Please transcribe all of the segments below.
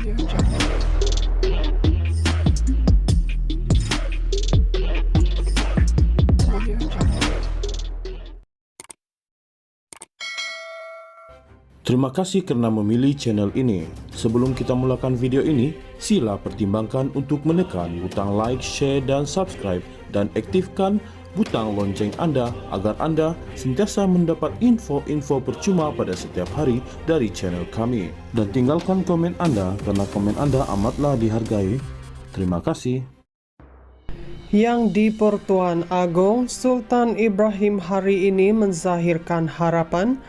Terima kasih karena memilih channel ini. Sebelum kita mulakan video ini, sila pertimbangkan untuk menekan butang like, share, dan subscribe, dan aktifkan butang lonceng Anda agar Anda sentiasa mendapat info-info percuma pada setiap hari dari channel kami. Dan tinggalkan komen Anda karena komen Anda amatlah dihargai. Terima kasih. Yang di Pertuan Agong, Sultan Ibrahim hari ini menzahirkan harapan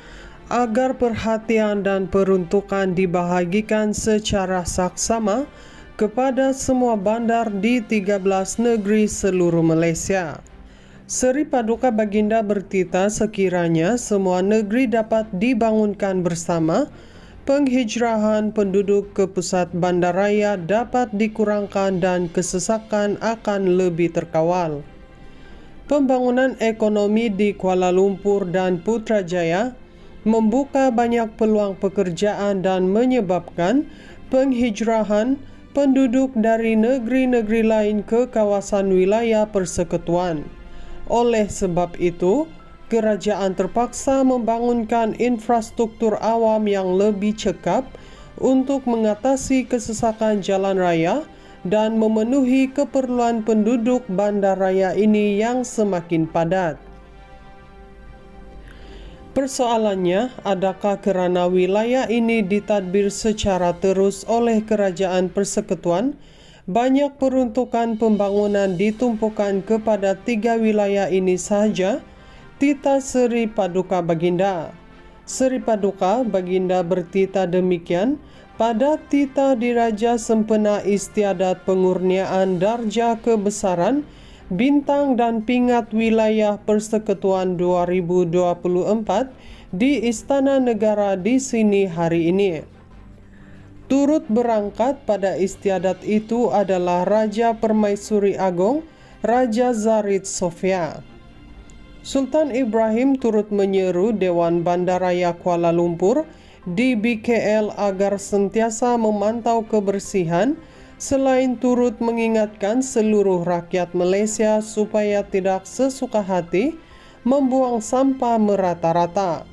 agar perhatian dan peruntukan dibahagikan secara saksama kepada semua bandar di 13 negeri seluruh Malaysia. Seri Paduka Baginda bertita sekiranya semua negeri dapat dibangunkan bersama, penghijrahan penduduk ke pusat bandaraya dapat dikurangkan dan kesesakan akan lebih terkawal. Pembangunan ekonomi di Kuala Lumpur dan Putrajaya membuka banyak peluang pekerjaan dan menyebabkan penghijrahan penduduk dari negeri-negeri lain ke kawasan wilayah persekutuan. Oleh sebab itu, kerajaan terpaksa membangunkan infrastruktur awam yang lebih cekap untuk mengatasi kesesakan jalan raya dan memenuhi keperluan penduduk bandaraya ini yang semakin padat. Persoalannya, adakah kerana wilayah ini ditadbir secara terus oleh kerajaan persekutuan, banyak peruntukan pembangunan ditumpukan kepada 3 wilayah ini sahaja? Tita Seri Paduka Baginda. Seri Paduka Baginda bertita demikian pada tita Diraja Sempena Istiadat Pengurniaan Darjah Kebesaran Bintang dan Pingat Wilayah Persekutuan 2024 di Istana Negara di sini hari ini. Turut berangkat pada istiadat itu adalah Raja Permaisuri Agong, Raja Zarid Sofia. Sultan Ibrahim turut menyeru Dewan Bandaraya Kuala Lumpur di BKL agar sentiasa memantau kebersihan, selain turut mengingatkan seluruh rakyat Malaysia supaya tidak sesuka hati membuang sampah merata-rata.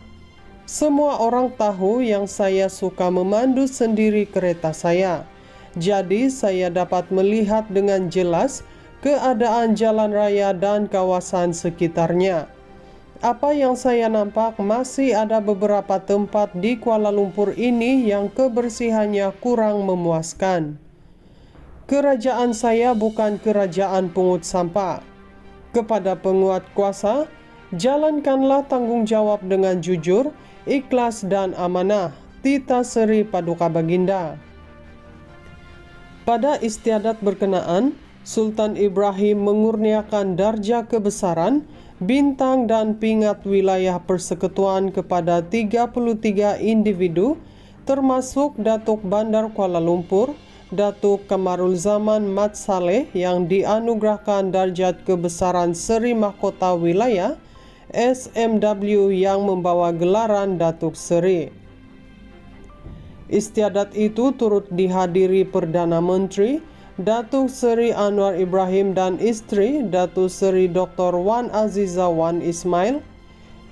Semua orang tahu yang saya suka memandu sendiri kereta saya. Jadi saya dapat melihat dengan jelas keadaan jalan raya dan kawasan sekitarnya. Apa yang saya nampak, masih ada beberapa tempat di Kuala Lumpur ini yang kebersihannya kurang memuaskan. Kerajaan saya bukan kerajaan pungut sampah. Kepada penguat kuasa, jalankanlah tanggungjawab dengan jujur, ikhlas dan amanah. Tita Seri Paduka Baginda. Pada istiadat berkenaan, Sultan Ibrahim mengurniakan darjah kebesaran, bintang dan pingat wilayah persekutuan kepada 33 individu, termasuk Datuk Bandar Kuala Lumpur, Datuk Kamarul Zaman Mat Saleh yang dianugerahkan darjat kebesaran Seri Mahkota Wilayah SMW yang membawa gelaran Datuk Seri. Istiadat itu turut dihadiri Perdana Menteri Datuk Seri Anwar Ibrahim dan isteri Datuk Seri Dr. Wan Aziza Wan Ismail,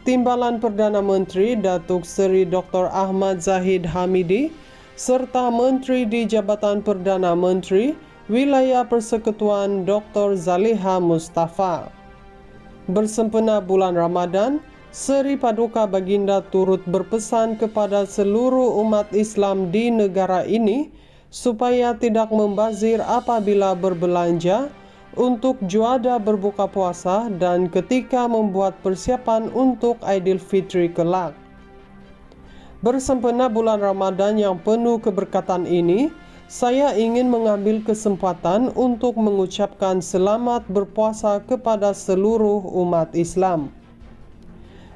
Timbalan Perdana Menteri Datuk Seri Dr. Ahmad Zahid Hamidi, serta Menteri di Jabatan Perdana Menteri Wilayah Persekutuan Dr. Zaliha Mustafa. Bersempena bulan Ramadan, Seri Paduka Baginda turut berpesan kepada seluruh umat Islam di negara ini supaya tidak membazir apabila berbelanja untuk juada berbuka puasa dan ketika membuat persiapan untuk Aidilfitri kelak. Bersempena bulan Ramadan yang penuh keberkatan ini, saya ingin mengambil kesempatan untuk mengucapkan selamat berpuasa kepada seluruh umat Islam.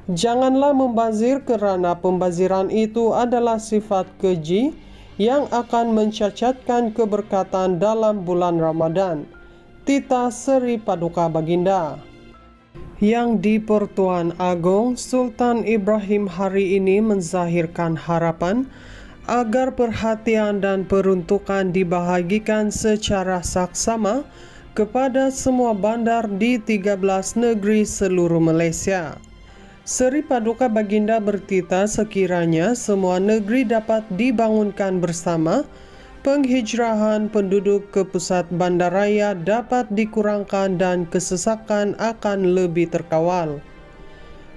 Janganlah membazir kerana pembaziran itu adalah sifat keji yang akan mencacatkan keberkatan dalam bulan Ramadan. Tita Seri Paduka Baginda. Yang di Pertuan Agong, Sultan Ibrahim hari ini menzahirkan harapan agar perhatian dan peruntukan dibahagikan secara saksama kepada semua bandar di 13 negeri seluruh Malaysia. Seri Paduka Baginda bertita sekiranya semua negeri dapat dibangunkan bersama, penghijrahan penduduk ke pusat bandaraya dapat dikurangkan dan kesesakan akan lebih terkawal.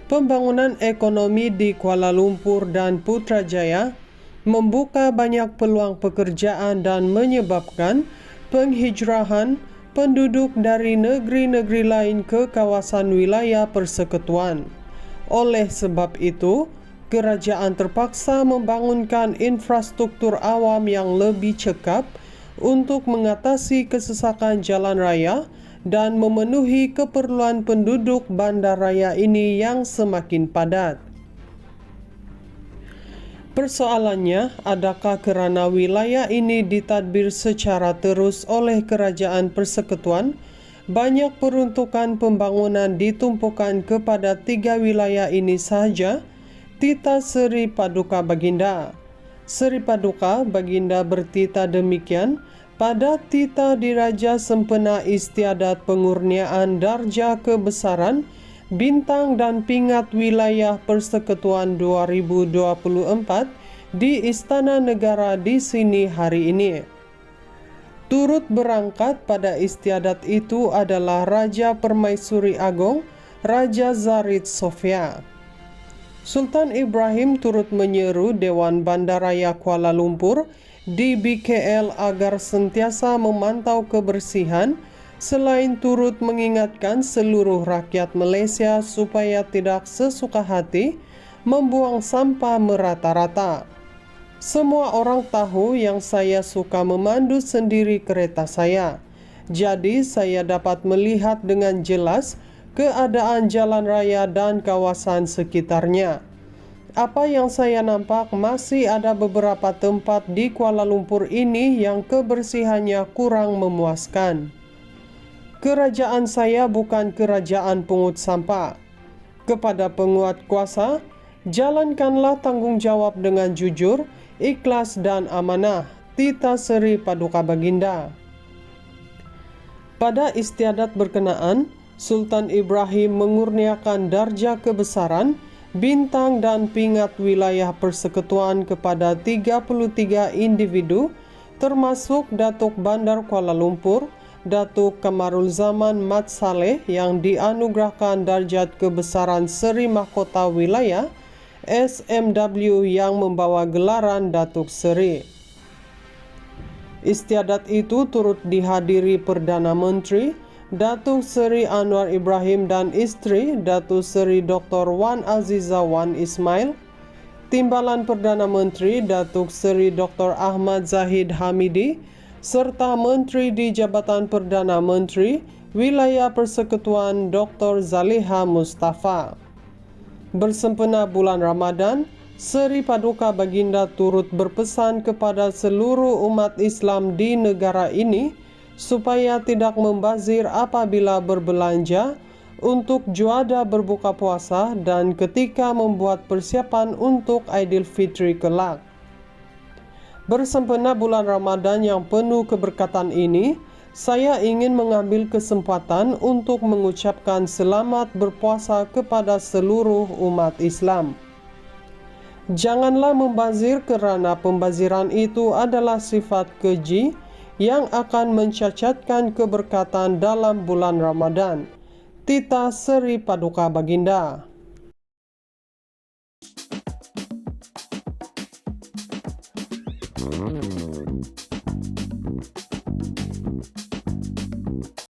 Pembangunan ekonomi di Kuala Lumpur dan Putrajaya membuka banyak peluang pekerjaan dan menyebabkan penghijrahan penduduk dari negeri-negeri lain ke kawasan wilayah persekutuan. Oleh sebab itu, kerajaan terpaksa membangunkan infrastruktur awam yang lebih cekap untuk mengatasi kesesakan jalan raya dan memenuhi keperluan penduduk bandaraya ini yang semakin padat. Persoalannya, adakah kerana wilayah ini ditadbir secara terus oleh kerajaan persekutuan, banyak peruntukan pembangunan ditumpukan kepada 3 wilayah ini sahaja? Tita Seri Paduka Baginda. Seri Paduka Baginda bertita demikian pada tita Diraja Sempena Istiadat Pengurniaan Darjah Kebesaran Bintang dan Pingat Wilayah Persekutuan 2024 di Istana Negara di sini hari ini. Turut berangkat pada istiadat itu adalah Raja Permaisuri Agong, Raja Zarid Sofia. Sultan Ibrahim turut menyeru Dewan Bandaraya Kuala Lumpur di BKL agar sentiasa memantau kebersihan, selain turut mengingatkan seluruh rakyat Malaysia supaya tidak sesuka hati membuang sampah merata-rata. Semua orang tahu yang saya suka memandu sendiri kereta saya, jadi saya dapat melihat dengan jelas keadaan jalan raya dan kawasan sekitarnya. Apa yang saya nampak, masih ada beberapa tempat di Kuala Lumpur ini yang kebersihannya kurang memuaskan. Kerajaan saya bukan kerajaan pungut sampah. Kepada penguat kuasa, jalankanlah tanggungjawab dengan jujur, ikhlas dan amanah. Tita Seri Paduka Baginda. Pada istiadat berkenaan, Sultan Ibrahim mengurniakan darjah kebesaran, bintang dan pingat wilayah persekutuan kepada 33 individu, termasuk Datuk Bandar Kuala Lumpur, Datuk Kamarul Zaman Mat Saleh yang dianugerahkan darjat kebesaran Seri Mahkota Wilayah, SMW yang membawa gelaran Datuk Seri. Istiadat itu turut dihadiri Perdana Menteri, Datuk Seri Anwar Ibrahim dan isteri Datuk Seri Dr. Wan Aziza Wan Ismail, Timbalan Perdana Menteri Datuk Seri Dr. Ahmad Zahid Hamidi, serta Menteri di Jabatan Perdana Menteri Wilayah Persekutuan Dr. Zaliha Mustafa. Bersempena bulan Ramadan, Seri Paduka Baginda turut berpesan kepada seluruh umat Islam di negara ini supaya tidak membazir apabila berbelanja untuk juada berbuka puasa dan ketika membuat persiapan untuk Aidilfitri kelak. Bersempena bulan Ramadan yang penuh keberkatan ini, saya ingin mengambil kesempatan untuk mengucapkan selamat berpuasa kepada seluruh umat Islam. Janganlah membazir kerana pembaziran itu adalah sifat keji yang akan mencacatkan keberkatan dalam bulan Ramadan. Tita Seri Paduka Baginda.